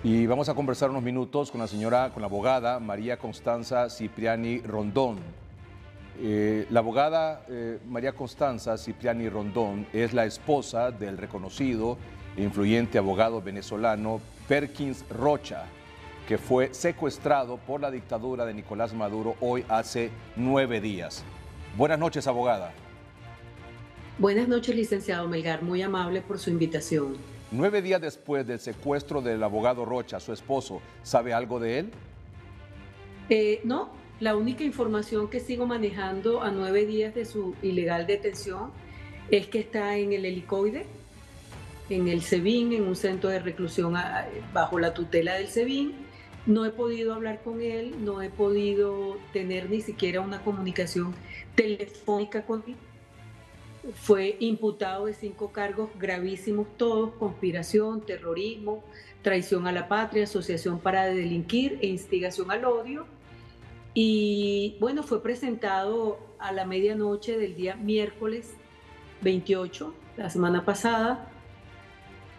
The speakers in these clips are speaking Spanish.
Y vamos a conversar unos minutos con con la abogada María Constanza Cipriani Rondón. La abogada María Constanza Cipriani Rondón es la esposa del reconocido e influyente abogado venezolano Perkins Rocha, que fue secuestrado por la dictadura de Nicolás Maduro hoy hace 9 días. Buenas noches, abogada. Buenas noches, licenciado Melgar. Muy amable por su invitación. 9 días después del secuestro del abogado Rocha, su esposo, ¿sabe algo de él? No, la única información que sigo manejando a 9 días de su ilegal detención es que está en el helicoide, en el SEBIN, en un centro de reclusión bajo la tutela del SEBIN. No he podido hablar con él, no he podido tener ni siquiera una comunicación telefónica con él. Fue imputado de 5 cargos gravísimos todos: conspiración, terrorismo, traición a la patria, asociación para delinquir e instigación al odio. Y bueno, fue presentado a la medianoche del día miércoles 28, la semana pasada,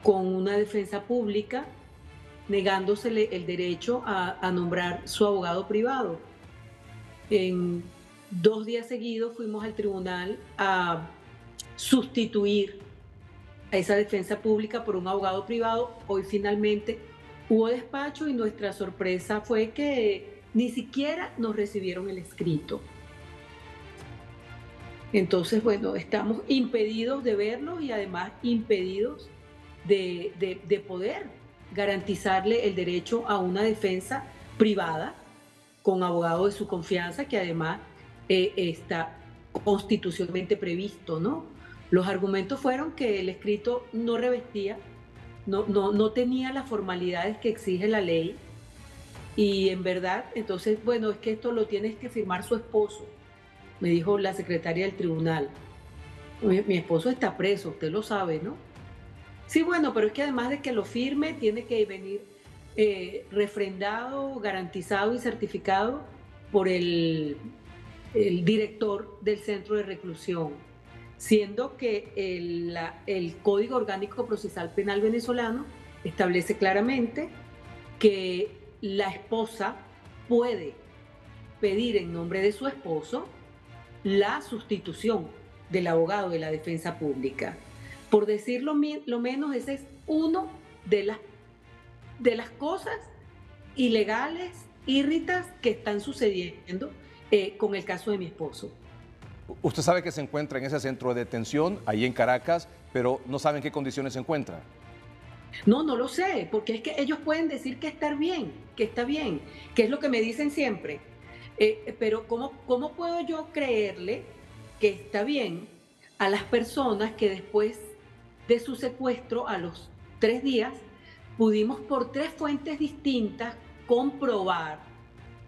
con una defensa pública negándosele el derecho a nombrar su abogado privado. En 2 días seguidos fuimos al tribunal a sustituir a esa defensa pública por un abogado privado. Hoy finalmente hubo despacho y nuestra sorpresa fue que ni siquiera nos recibieron el escrito. Entonces, bueno, estamos impedidos de verlos y además impedidos de poder garantizarle el derecho a una defensa privada con abogado de su confianza, que además está constitucionalmente previsto, ¿no? Los argumentos fueron que el escrito no revestía, no tenía las formalidades que exige la ley, y en verdad, entonces, bueno, es que esto lo tiene que firmar su esposo, me dijo la secretaria del tribunal. Mi esposo está preso, usted lo sabe, ¿no? Sí, bueno, pero es que además de que lo firme, tiene que venir refrendado, garantizado y certificado por el director del centro de reclusión, siendo que el Código Orgánico Procesal Penal venezolano establece claramente que la esposa puede pedir en nombre de su esposo la sustitución del abogado de la defensa pública. Por decirlo lo menos, ese es uno de las cosas ilegales, írritas, que están sucediendo con el caso de mi esposo. Usted sabe que se encuentra en ese centro de detención, ahí en Caracas, pero no sabe en qué condiciones se encuentra. No, no lo sé, porque es que ellos pueden decir que está bien, que es lo que me dicen siempre. Pero ¿cómo puedo yo creerle que está bien a las personas que después de su secuestro, a los 3 días, pudimos por 3 fuentes distintas comprobar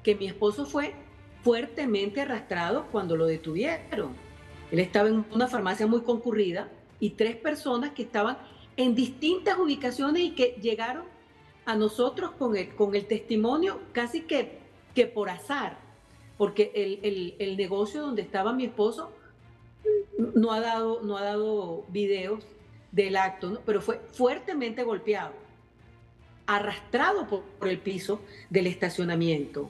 que mi esposo fue fuertemente arrastrado cuando lo detuvieron? Él estaba en una farmacia muy concurrida y 3 personas que estaban en distintas ubicaciones y que llegaron a nosotros con el testimonio casi que por azar, porque el negocio donde estaba mi esposo no ha dado videos del acto, ¿no? Pero fue fuertemente golpeado, arrastrado por el piso del estacionamiento.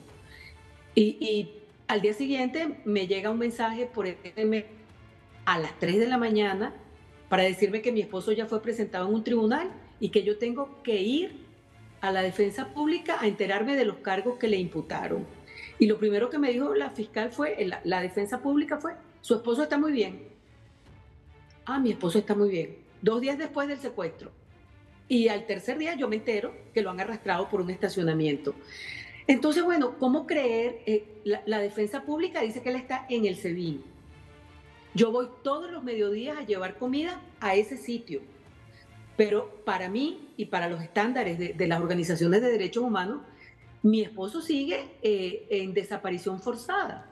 Y al día siguiente me llega un mensaje por SMS a las 3 de la mañana para decirme que mi esposo ya fue presentado en un tribunal y que yo tengo que ir a la defensa pública a enterarme de los cargos que le imputaron. Y lo primero que me dijo la fiscal fue, la defensa pública fue: su esposo está muy bien. Ah, mi esposo está muy bien. 2 días después del secuestro. Y al tercer día yo me entero que lo han arrastrado por un estacionamiento. Entonces, bueno, ¿cómo creer? La defensa pública dice que él está en el SEBIN. Yo voy todos los mediodías a llevar comida a ese sitio, pero para mí y para los estándares de las organizaciones de derechos humanos, mi esposo sigue en desaparición forzada,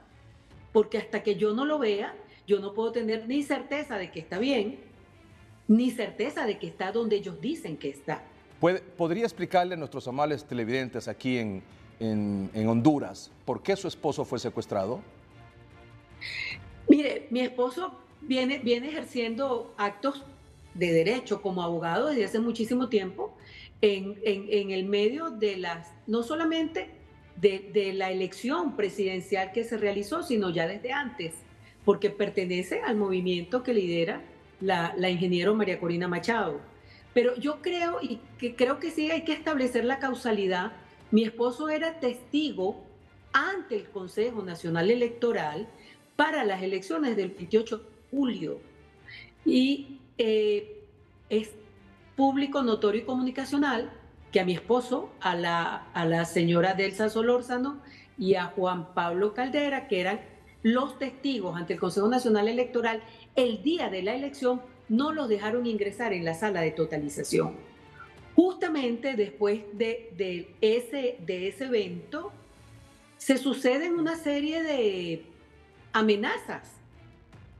porque hasta que yo no lo vea, yo no puedo tener ni certeza de que está bien, ni certeza de que está donde ellos dicen que está. ¿Podría explicarle a nuestros amables televidentes aquí en Honduras por qué su esposo fue secuestrado? Mire, mi esposo viene ejerciendo actos de derecho como abogado desde hace muchísimo tiempo. en el medio de no solamente de la elección presidencial que se realizó, sino ya desde antes, porque pertenece al movimiento que lidera la ingeniero María Corina Machado. Pero yo creo, y que creo que sí hay que establecer la causalidad. Mi esposo era testigo ante el Consejo Nacional Electoral para las elecciones del 28 de julio. Y es público, notorio y comunicacional que a mi esposo, a la señora Delsa Solórzano y a Juan Pablo Caldera, que eran los testigos ante el Consejo Nacional Electoral, el día de la elección no los dejaron ingresar en la sala de totalización. Justamente después de ese evento, se suceden una serie de amenazas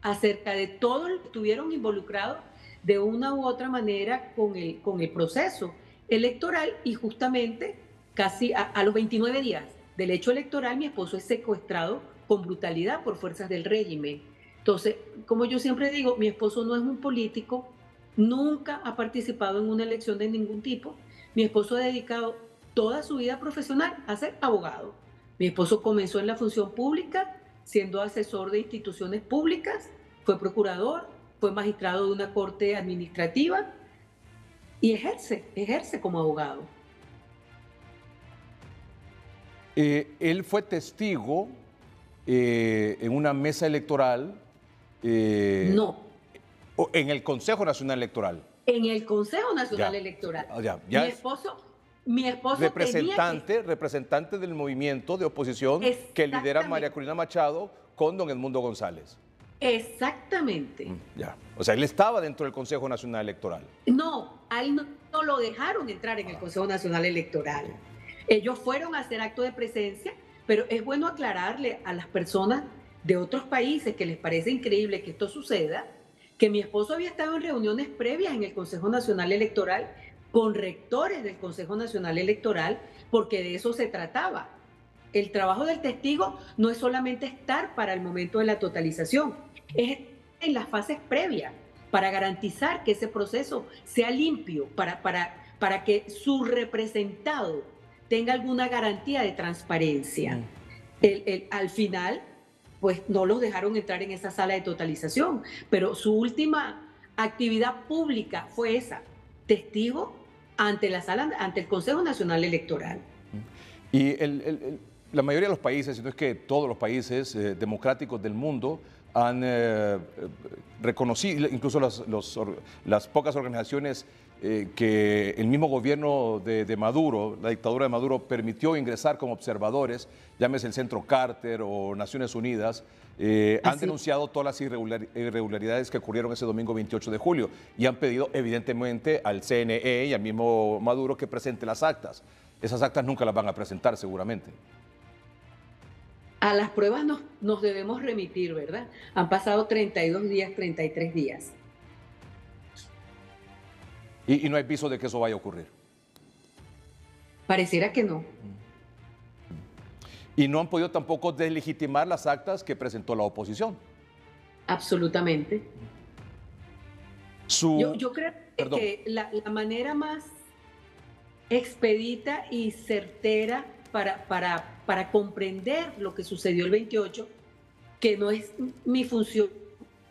acerca de todos los que estuvieron involucrados de una u otra manera con el proceso electoral, y justamente casi a los 29 días del hecho electoral mi esposo es secuestrado con brutalidad por fuerzas del régimen. Entonces, como yo siempre digo, mi esposo no es un político, nunca ha participado en una elección de ningún tipo. Mi esposo ha dedicado toda su vida profesional a ser abogado. Mi esposo comenzó en la función pública siendo asesor de instituciones públicas, fue procurador, fue magistrado de una corte administrativa y ejerce como abogado. Él fue testigo en una mesa electoral. No. En el Consejo Nacional Electoral. En el Consejo Nacional Electoral. Mi esposo representante del movimiento de oposición que lidera María Corina Machado con don Edmundo González. Exactamente. Ya. O sea, él estaba dentro del Consejo Nacional Electoral. No, a él no lo dejaron entrar en el Consejo Nacional Electoral. Ellos fueron a hacer acto de presencia, pero es bueno aclararle a las personas de otros países que les parece increíble que esto suceda, que mi esposo había estado en reuniones previas en el Consejo Nacional Electoral con rectores del Consejo Nacional Electoral, porque de eso se trataba. El trabajo del testigo no es solamente estar para el momento de la totalización, es en las fases previas, para garantizar que ese proceso sea limpio, para que su representado tenga alguna garantía de transparencia. Al final, pues no los dejaron entrar en esa sala de totalización, pero su última actividad pública fue esa, testigo ante el Consejo Nacional Electoral. Y la mayoría de los países, si no es que todos los países democráticos del mundo, han reconocido, incluso las pocas organizaciones que el mismo gobierno de Maduro, la dictadura de Maduro, permitió ingresar como observadores, llámese el Centro Carter o Naciones Unidas, han denunciado todas las irregularidades que ocurrieron ese domingo 28 de julio y han pedido evidentemente al CNE y al mismo Maduro que presente las actas. Esas actas nunca las van a presentar seguramente. A las pruebas nos debemos remitir, ¿verdad? Han pasado 32 días, 33 días. Y no hay viso de que eso vaya a ocurrir. Pareciera que no. Y no han podido tampoco deslegitimar las actas que presentó la oposición. Absolutamente. Yo creo que la manera más expedita y certera para comprender lo que sucedió el 28, que no es mi función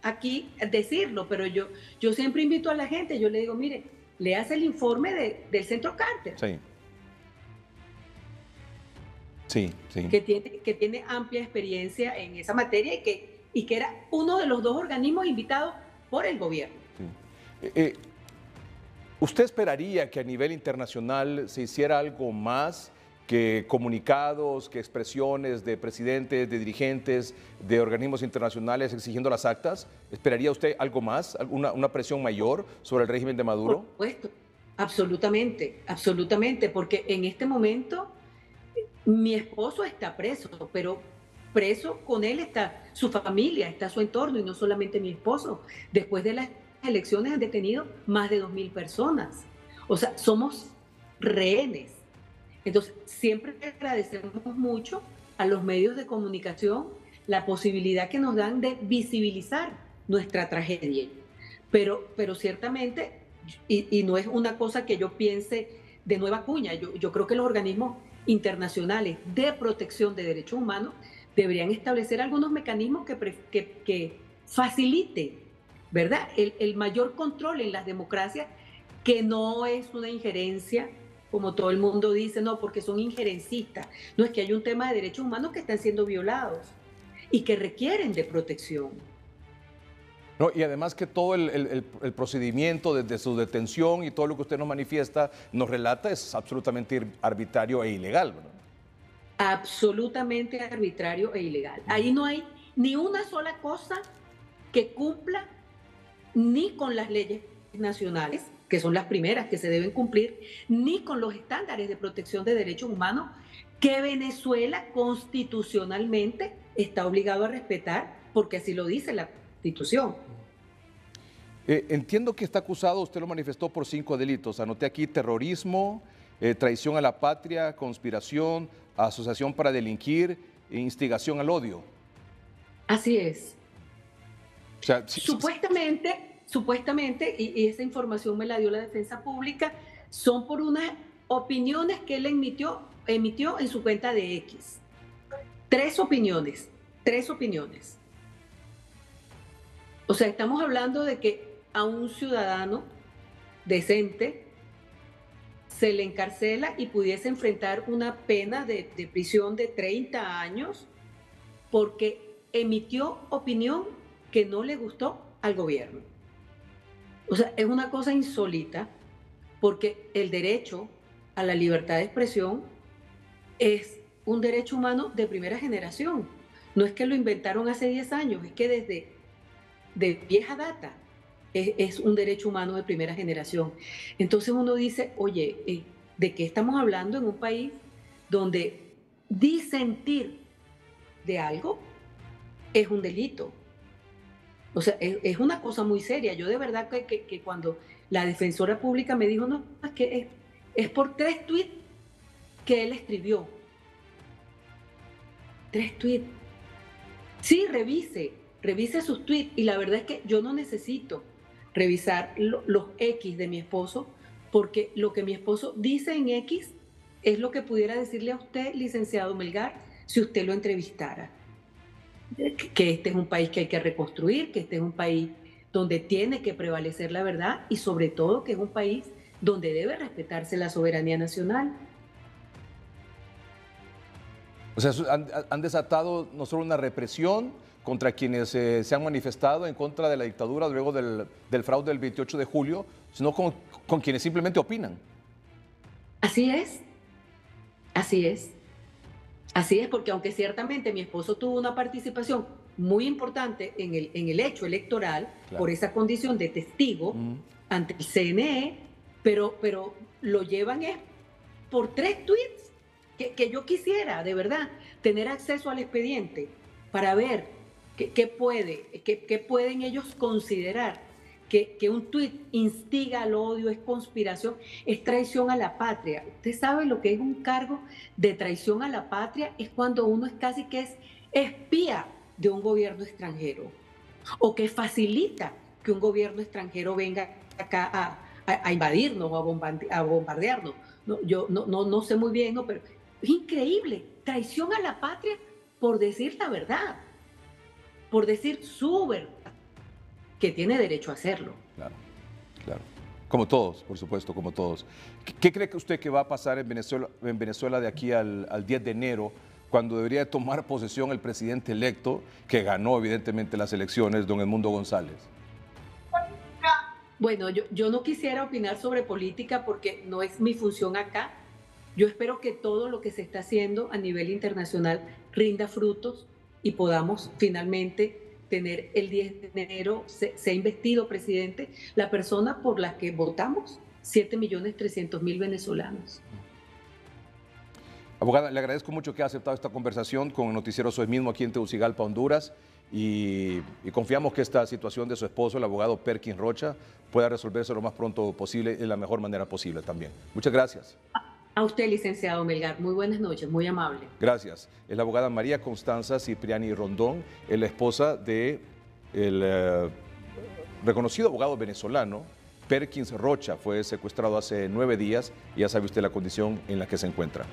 aquí decirlo, pero yo siempre invito a la gente, yo le digo, mire, léase el informe del Centro Carter. Sí. Que tiene amplia experiencia en esa materia y que era uno de los dos organismos invitados por el gobierno. Sí. ¿Usted esperaría que a nivel internacional se hiciera algo más que comunicados, que expresiones de presidentes, de dirigentes, de organismos internacionales exigiendo las actas? ¿Esperaría usted algo más, una presión mayor sobre el régimen de Maduro? Por supuesto, absolutamente, porque en este momento mi esposo está preso, pero preso con él está su familia, está su entorno y no solamente mi esposo. Después de las elecciones han detenido más de 2.000 personas. O sea, somos rehenes. Entonces, siempre agradecemos mucho a los medios de comunicación la posibilidad que nos dan de visibilizar nuestra tragedia. Pero ciertamente, y no es una cosa que yo piense de nueva cuña. Yo creo que los organismos internacionales de protección de derechos humanos deberían establecer algunos mecanismos que faciliten, ¿verdad?, el mayor control en las democracias, que no es una injerencia, como todo el mundo dice, no, porque son injerencistas. No, es que hay un tema de derechos humanos que están siendo violados y que requieren de protección. No, y además que todo el procedimiento desde su detención y todo lo que usted nos manifiesta, nos relata, es absolutamente arbitrario e ilegal, ¿verdad? Absolutamente arbitrario e ilegal. Ahí no hay ni una sola cosa que cumpla ni con las leyes nacionales, que son las primeras que se deben cumplir, ni con los estándares de protección de derechos humanos que Venezuela constitucionalmente está obligado a respetar, porque así lo dice la Constitución. Entiendo que está acusado, usted lo manifestó, por 5 delitos. Anoté aquí: terrorismo, traición a la patria, conspiración, asociación para delinquir e instigación al odio. Así es. O sea, Supuestamente, y esa información me la dio la Defensa Pública, son por unas opiniones que él emitió en su cuenta de X. 3 opiniones. O sea, estamos hablando de que a un ciudadano decente se le encarcela y pudiese enfrentar una pena de prisión de 30 años porque emitió opinión que no le gustó al gobierno. O sea, es una cosa insólita, porque el derecho a la libertad de expresión es un derecho humano de primera generación. No es que lo inventaron hace 10 años, es que desde de vieja data es un derecho humano de primera generación. Entonces uno dice, oye, ¿de qué estamos hablando en un país donde disentir de algo es un delito? O sea, es una cosa muy seria. Yo de verdad que cuando la defensora pública me dijo, no, es que es por 3 tweets que él escribió. 3 tweets. Sí, revise sus tweets. Y la verdad es que yo no necesito revisar los X de mi esposo, porque lo que mi esposo dice en X es lo que pudiera decirle a usted, licenciado Melgar, si usted lo entrevistara. Que este es un país que hay que reconstruir, que este es un país donde tiene que prevalecer la verdad y sobre todo que es un país donde debe respetarse la soberanía nacional. O sea, han desatado no solo una represión contra quienes se han manifestado en contra de la dictadura luego del fraude del 28 de julio, sino con quienes simplemente opinan. Así es, así es. Así es, porque aunque ciertamente mi esposo tuvo una participación muy importante en el hecho electoral, claro, por esa condición de testigo ante el CNE, pero lo llevan es por 3 tweets que yo quisiera, de verdad, tener acceso al expediente para ver qué pueden ellos considerar. Que un tuit instiga al odio, es conspiración, es traición a la patria. Usted sabe lo que es un cargo de traición a la patria, es cuando uno es casi que es espía de un gobierno extranjero o que facilita que un gobierno extranjero venga acá a invadirnos o a bombardearnos. No, yo no sé muy bien, ¿no? Pero es increíble, traición a la patria por decir la verdad, por decir su verdad, que tiene derecho a hacerlo. Claro, claro. Como todos, por supuesto, como todos. ¿Qué cree que usted que va a pasar en Venezuela de aquí al 10 de enero, cuando debería tomar posesión el presidente electo, que ganó evidentemente las elecciones, don Edmundo González? Bueno, yo no quisiera opinar sobre política porque no es mi función acá. Yo espero que todo lo que se está haciendo a nivel internacional rinda frutos y podamos finalmente tener el 10 de enero, se ha investido presidente, la persona por la que votamos, 7.300.000 venezolanos. Abogada, le agradezco mucho que haya aceptado esta conversación con el noticiero Soy Mismo aquí en Tegucigalpa, Honduras, y confiamos que esta situación de su esposo, el abogado Perkin Rocha, pueda resolverse lo más pronto posible, de la mejor manera posible también. Muchas gracias. A usted, licenciado Melgar, muy buenas noches, muy amable. Gracias. Es la abogada María Constanza Cipriani Rondón, es la esposa del reconocido abogado venezolano Perkins Rocha fue secuestrado hace 9 días y ya sabe usted la condición en la que se encuentra.